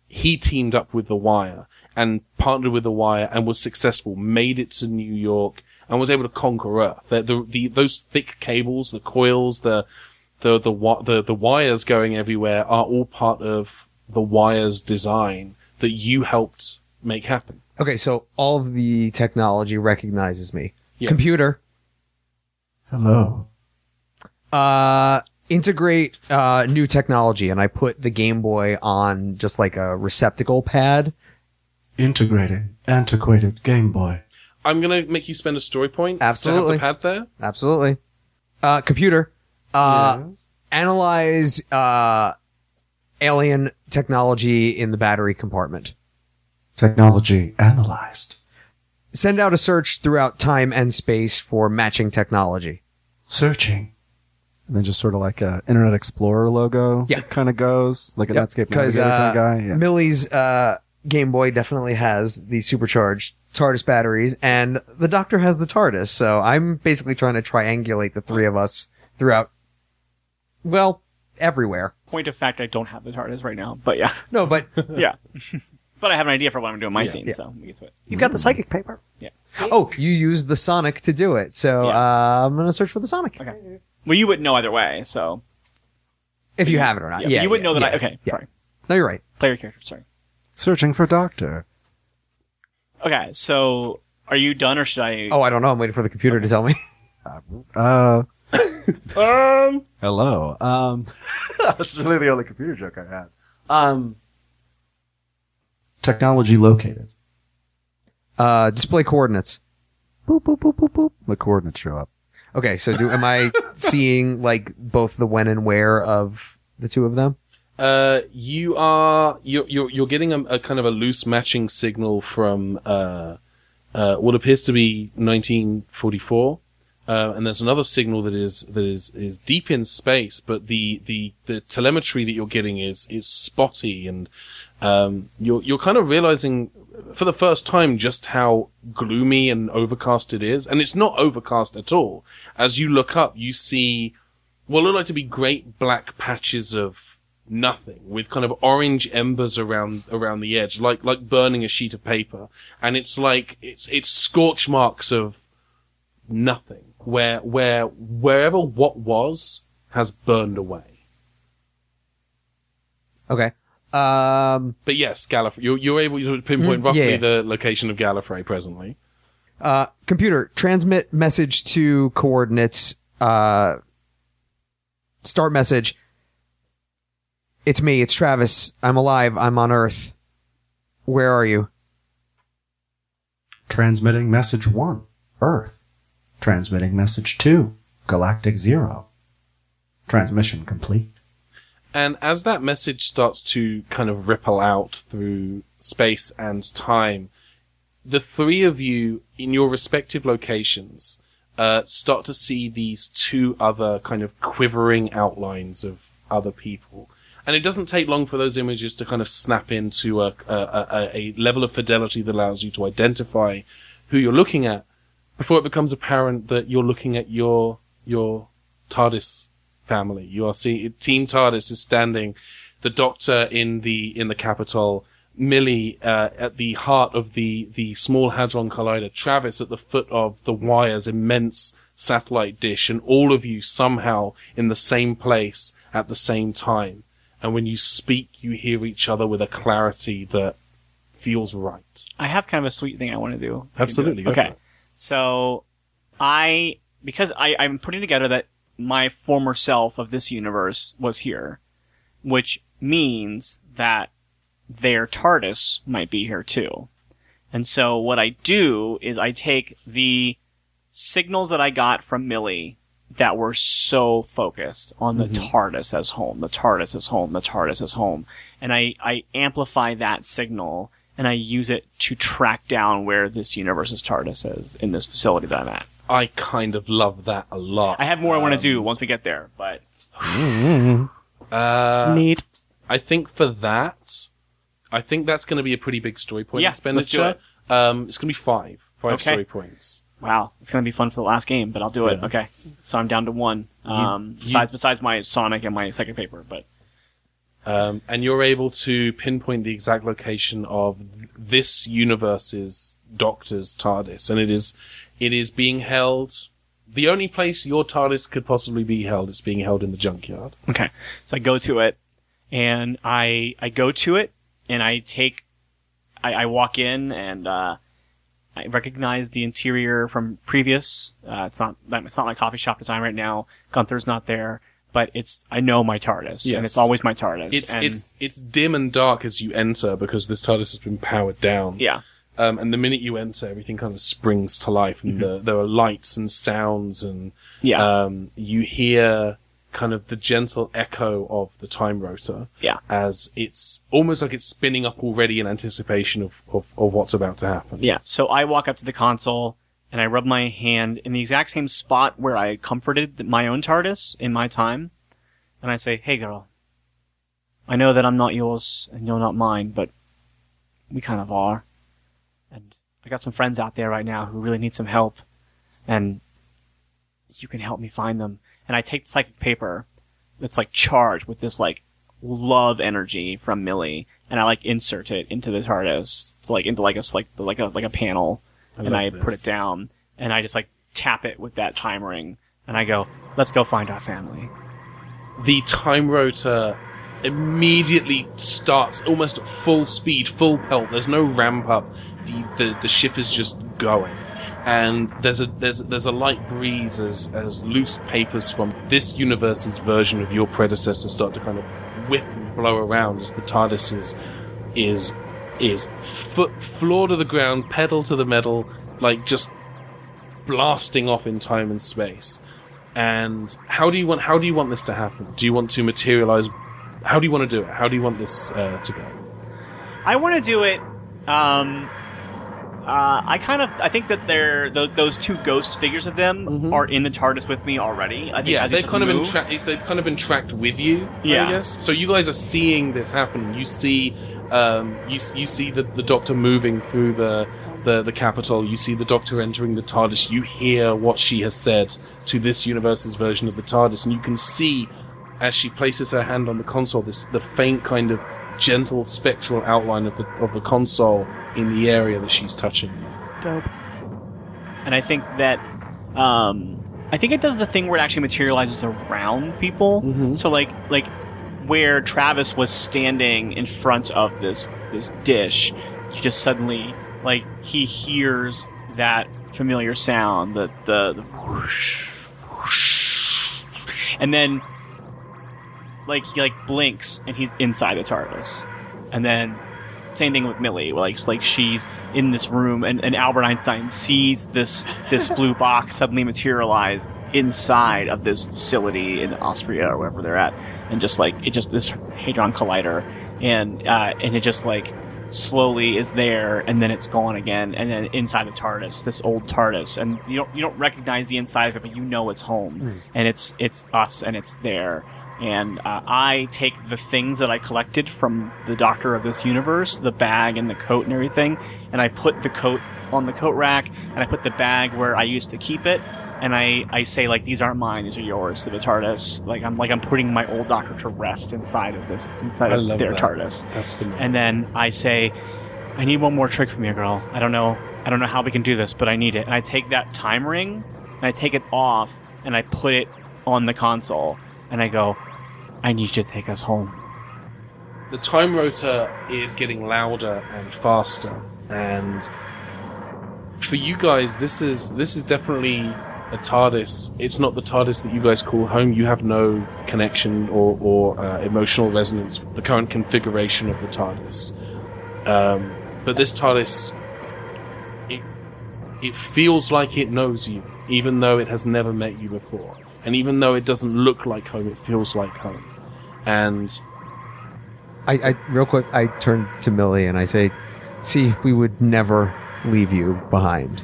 E: he teamed up with the Wire and partnered with the Wire and was successful, made it to New York, and was able to conquer Earth. Those thick cables, the coils, the wires going everywhere are all part of the Wire's design that you helped make happen.
F: Okay, so all of the technology recognizes me.
E: Yes.
F: Computer.
B: Hello.
F: Integrate new technology, and I put the Game Boy on just like a receptacle pad.
B: Integrated, antiquated Game Boy.
E: I'm gonna make you spend a story point
F: Absolutely.
E: to have the pad there.
F: Absolutely. Computer.
B: Yes.
F: Analyze alien technology in the battery compartment.
B: Technology analyzed.
F: Send out a search throughout time and space for matching technology.
B: Searching. And then just sort of like a Internet Explorer logo kind of goes, like a Netscape
F: Because
B: Navigator kind of guy. Yeah.
F: Millie's Game Boy definitely has the supercharged TARDIS batteries, and the Doctor has the TARDIS, so I'm basically trying to triangulate the three of us throughout, well, everywhere.
D: Point of fact, I don't have the TARDIS right now, but yeah.
F: No, but...
D: Yeah. But I have an idea for what I'm doing in my scene, so we get to it.
C: You got the psychic paper.
D: Yeah.
F: Oh, you used the Sonic to do it, so I'm going to search for the Sonic.
D: Okay. Well, you wouldn't know either way, so...
F: If you have it or not. Yeah,
D: you wouldn't know that
F: yeah,
D: Okay, sorry.
F: No, you're right.
D: Play your character, sorry.
B: Searching for Doctor.
D: Okay, so are you done, or should I...
F: Oh, I don't know. I'm waiting for the computer to tell me.
B: Hello. That's really the only computer joke I had. Technology located.
F: Display coordinates.
B: Boop, boop, boop, boop, boop. The coordinates show up.
F: Okay, so am I seeing, like, both the when and where of the two of them?
E: You're getting a kind of a loose matching signal from what appears to be 1944, and there's another signal that is deep in space, but the telemetry that you're getting is spotty, and you're kind of realizing for the first time just how gloomy and overcast it is, and it's not overcast at all. As you look up, you see what look like to be great black patches of nothing with kind of orange embers around the edge, like burning a sheet of paper, and it's like it's scorch marks of nothing wherever what was has burned away.
F: Okay.
E: But yes, Gallifrey, you're able to pinpoint roughly
F: yeah.
E: the location of Gallifrey presently.
F: Computer, transmit message to coordinates. Start message. It's me. It's Travis. I'm alive. I'm on Earth. Where are you?
B: Transmitting message 1. Earth. Transmitting message 2. Galactic 0. Transmission complete.
E: And as that message starts to kind of ripple out through space and time, the three of you in your respective locations start to see these two other kind of quivering outlines of other people. And it doesn't take long for those images to kind of snap into a level of fidelity that allows you to identify who you're looking at before it becomes apparent that you're looking at your TARDIS family. You are seeing Team TARDIS is standing, the Doctor in the Capitol, Millie at the heart of the Small Hadron Collider, Travis at the foot of the Wire's immense satellite dish, and all of you somehow in the same place at the same time. And when you speak, you hear each other with a clarity that feels right.
D: I have kind of a sweet thing I want to do.
E: Absolutely. Go for
D: Okay.
E: it.
D: So because I'm putting together that my former self of this universe was here, which means that their TARDIS might be here too. And so what I do is I take the signals that I got from Millie that were so focused on the TARDIS as home, the TARDIS as home, the TARDIS as home, and I amplify that signal and I use it to track down where this universe's TARDIS is in this facility that I'm at.
E: I kind of love that a lot.
D: I have more I want to do once we get there, but
C: Neat.
E: I think for that, that's going to be a pretty big story point
D: Yeah,
E: expenditure.
D: let's do
E: It's going to be five
D: Okay.
E: story points.
D: wow, it's going to be fun for the last game, but I'll do it.
E: Yeah.
D: Okay. So I'm down to one. Besides my Sonic and my second paper, but
E: And you're able to pinpoint the exact location of this universe's Doctor's TARDIS, and it is being held. The only place your TARDIS could possibly be held is being held in the junkyard.
D: okay. So I go to it, and I go to it, and I walk in, and I recognize the interior from previous. It's not my coffee shop design right now. Gunther's not there, but I know my TARDIS,
E: Yes.
D: and it's always my TARDIS.
E: It's dim and dark as you enter because this TARDIS has been powered down.
D: Yeah.
E: And the minute you enter, everything kind of springs to life, and there are lights and sounds, and
D: Yeah.
E: you hear kind of the gentle echo of the time rotor.
D: Yeah.
E: As it's almost like it's spinning up already in anticipation of what's about to happen.
D: Yeah. So I walk up to the console and I rub my hand in the exact same spot where I comforted my own TARDIS in my time. And I say, "Hey girl, I know that I'm not yours and you're not mine, but we kind of are. And I got some friends out there right now who really need some help. And you can help me find them." And I take the psychic paper that's like charged with this like love energy from Millie, and I like insert it into the TARDIS. It's like into like a panel, and I put it down, and I just like tap it with that time ring, and I go, "Let's go find our family."
E: The time rotor immediately starts almost at full speed, full pelt. There's no ramp up. The ship is just going. And there's a light breeze as loose papers from this universe's version of your predecessor start to kind of whip and blow around as the TARDIS is floor to the ground, pedal to the metal, like just blasting off in time and space. And how do you want this to happen? Do you want to materialize? How do you want to do it? How do you want this to go?
D: I want to do it. I think that those two ghost figures of them are in the TARDIS with me already.
E: They've kind of been tracked with you.
D: Yeah.
E: I guess. So you guys are seeing this happen. You see, you see the Doctor moving through the Capitol. You see the Doctor entering the TARDIS. You hear what she has said to this universe's version of the TARDIS, and you can see as she places her hand on the console, the faint kind of gentle spectral outline of the console in the area that she's touching.
D: Dope. And I think that it does the thing where it actually materializes around people.
E: Mm-hmm.
D: So like where Travis was standing in front of this dish, you just suddenly like he hears that familiar sound, the whoosh, whoosh, and then like he like blinks and he's inside the TARDIS. And then same thing with Millie, like she's in this room and Albert Einstein sees this blue box suddenly materialize inside of this facility in Austria or wherever they're at, and just this hadron collider, and it just like slowly is there, and then it's gone again, and then inside the TARDIS, this old TARDIS, and you don't recognize the inside of it, but you know it's home, and it's us, and it's there. And I take the things that I collected from the Doctor of this universe, the bag and the coat and everything, and I put the coat on the coat rack, and I put the bag where I used to keep it, and I say, like, these aren't mine, these are yours, to the TARDIS. I'm putting my old Doctor to rest inside of their TARDIS.
E: That's phenomenal.
D: And then I say, I need one more trick from you, girl. I don't know how we can do this, but I need it. And I take that time ring, and I take it off, and I put it on the console, and I go, I need you to take us home.
E: The time rotor is getting louder and faster, and for you guys, this is definitely a TARDIS. It's not the TARDIS that you guys call home. You have no connection or emotional resonance with the current configuration of the TARDIS. But this TARDIS, it feels like it knows you, even though it has never met you before. And even though it doesn't look like home, it feels like home. And
F: I real quick, I turn to Millie and I say, "See, we would never leave you behind."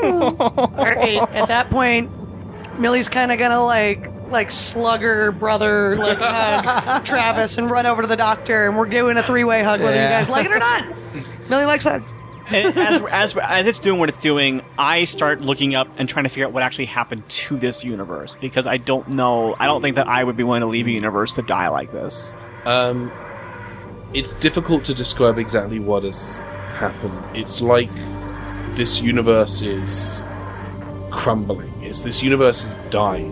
C: Alright, at that point, Millie's kind of gonna like slugger brother like hug Travis and run over to the Doctor, and we're doing a three-way hug whether you guys like it or not. Millie likes hugs.
D: And as it's doing what it's doing, I start looking up and trying to figure out what actually happened to this universe, because I don't know. I don't think that I would be willing to leave a universe to die like this.
E: It's difficult to describe exactly what has happened. It's like this universe is crumbling. This universe is dying,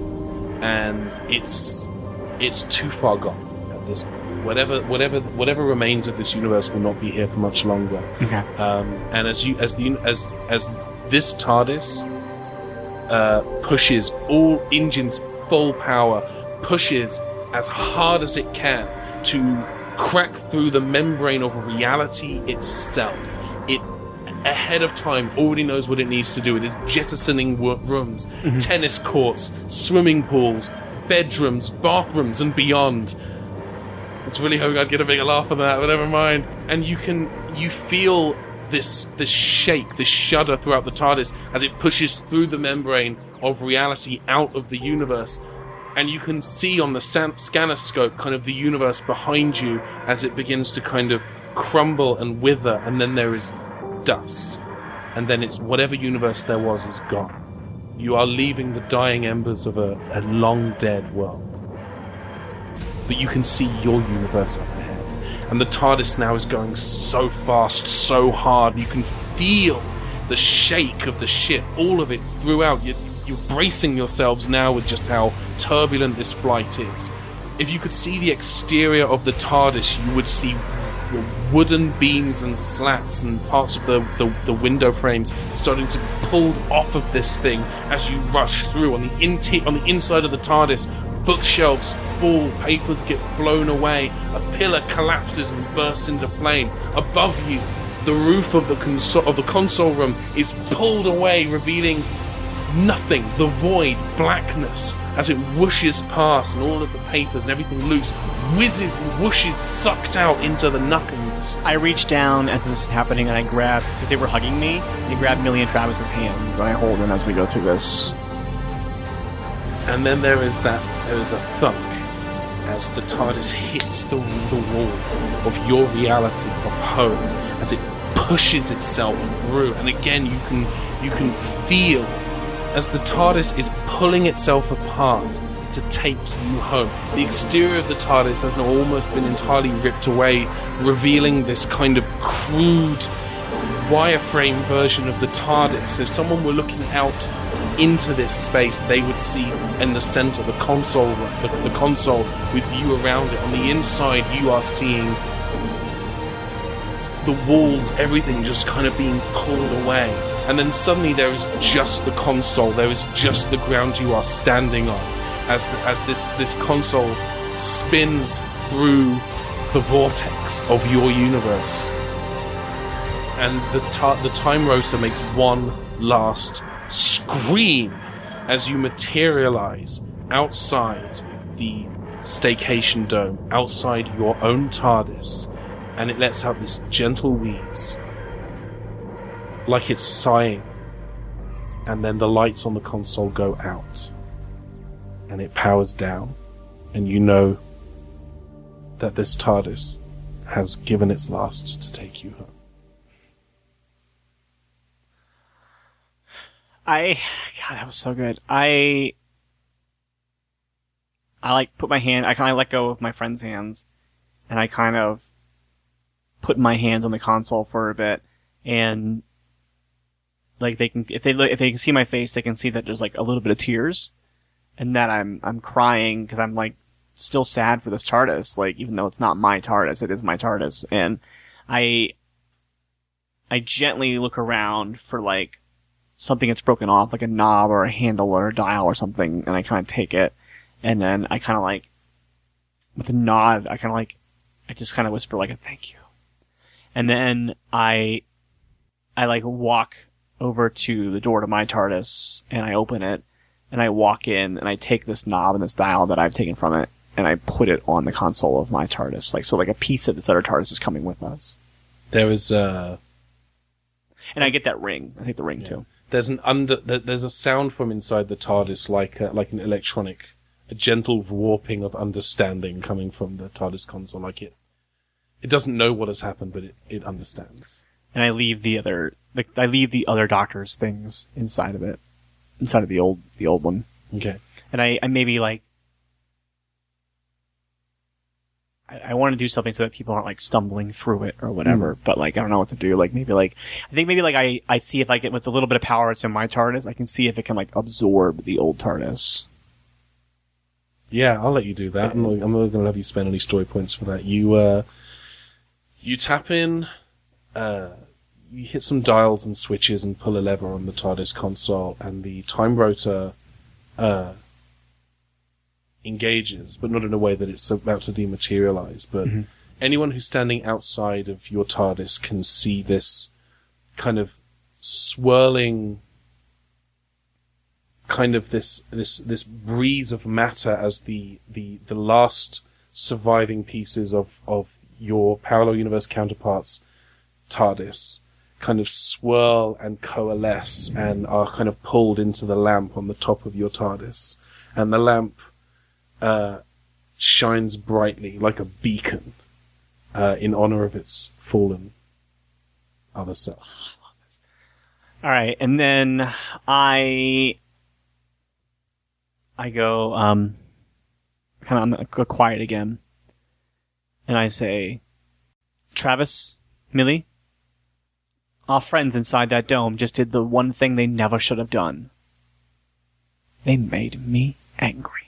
E: and it's too far gone at this point. Whatever remains of this universe will not be here for much longer.
D: Okay.
E: And as this TARDIS pushes all engines full power, pushes as hard as it can to crack through the membrane of reality itself. ahead of time already knows what it needs to do. It is jettisoning rooms, tennis courts, swimming pools, bedrooms, bathrooms, and beyond. I was really hoping I'd get a bigger laugh on that, but never mind. And you feel this shake, this shudder throughout the TARDIS as it pushes through the membrane of reality out of the universe. And you can see on the scanner scope kind of the universe behind you as it begins to kind of crumble and wither, and then there is dust. And then it's whatever universe there was is gone. You are leaving the dying embers of a long dead world. But you can see your universe up ahead. And the TARDIS now is going so fast, so hard. You can feel the shake of the ship, all of it throughout. You're bracing yourselves now with just how turbulent this flight is. If you could see the exterior of the TARDIS, you would see wooden beams and slats and parts of the window frames starting to be pulled off of this thing as you rush through. On the inside of the TARDIS, bookshelves fall, papers get blown away, a pillar collapses and bursts into flame. Above you, the roof of the console room is pulled away, revealing nothing, the void, blackness, as it whooshes past, and all of the papers and everything loose whizzes and whooshes, sucked out into the nothingness.
D: I reach down as this is happening and I grab, because they were hugging me, I grab Millie and Travis's hands and I hold them as we go through this.
E: And then there is a thunk as the TARDIS hits the wall of your reality of home, as it pushes itself through. And again, you can feel as the TARDIS is pulling itself apart to take you home. The exterior of the TARDIS has now almost been entirely ripped away, revealing this kind of crude wireframe version of the TARDIS. If someone were looking out into this space, they would see in the center the console with you around it. On the inside, you are seeing the walls, everything just kind of being pulled away. And then suddenly there is just the console, there is just the ground you are standing on, as this console spins through the vortex of your universe. And the time rotor makes one last scream as you materialize outside the staycation dome, outside your own TARDIS, and it lets out this gentle wheeze, like it's sighing, and then the lights on the console go out, and it powers down, and you know that this TARDIS has given its last to take you home.
D: God, that was so good. I like put my hand, I kind of let go of my friend's hands, and I kind of put my hands on the console for a bit, and like they can, if they can see my face, they can see that there's like a little bit of tears, and that I'm crying because I'm like still sad for this TARDIS, like even though it's not my TARDIS, it is my TARDIS, and I gently look around for like something that's broken off, like a knob or a handle or a dial or something, and I kind of take it, and then I kind of like, with a nod, I just kind of whisper like a thank you. And then I like walk over to the door to my TARDIS, and I open it, and I walk in, and I take this knob and this dial that I've taken from it, and I put it on the console of my TARDIS, like a piece of this other TARDIS is coming with us.
E: There is
D: and I get that ring. I take the ring too.
E: There's a sound from inside the TARDIS, like an electronic, a gentle warping of understanding coming from the TARDIS console. Like it doesn't know what has happened, but it understands. And
D: I leave the other Doctor's things inside of it, inside of the old one.
E: Okay.
D: And I maybe like, I want to do something so that people aren't like stumbling through it or whatever, but like I don't know what to do. Like I see if I get with a little bit of power that's in my TARDIS, I can see if it can like absorb the old TARDIS.
E: Yeah, I'll let you do that. I'm not going to have you spend any story points for that. You tap in, you hit some dials and switches and pull a lever on the TARDIS console, and the time rotor engages, but not in a way that it's about to dematerialize. But anyone who's standing outside of your TARDIS can see this kind of swirling kind of this breeze of matter as the last surviving pieces of your parallel universe counterparts TARDIS kind of swirl and coalesce and are kind of pulled into the lamp on the top of your TARDIS. And the lamp shines brightly like a beacon in honor of its fallen other self.
D: All right, and then I go kind of go quiet again, and I say, Travis, Millie, our friends inside that dome just did the one thing they never should have done. They made me angry.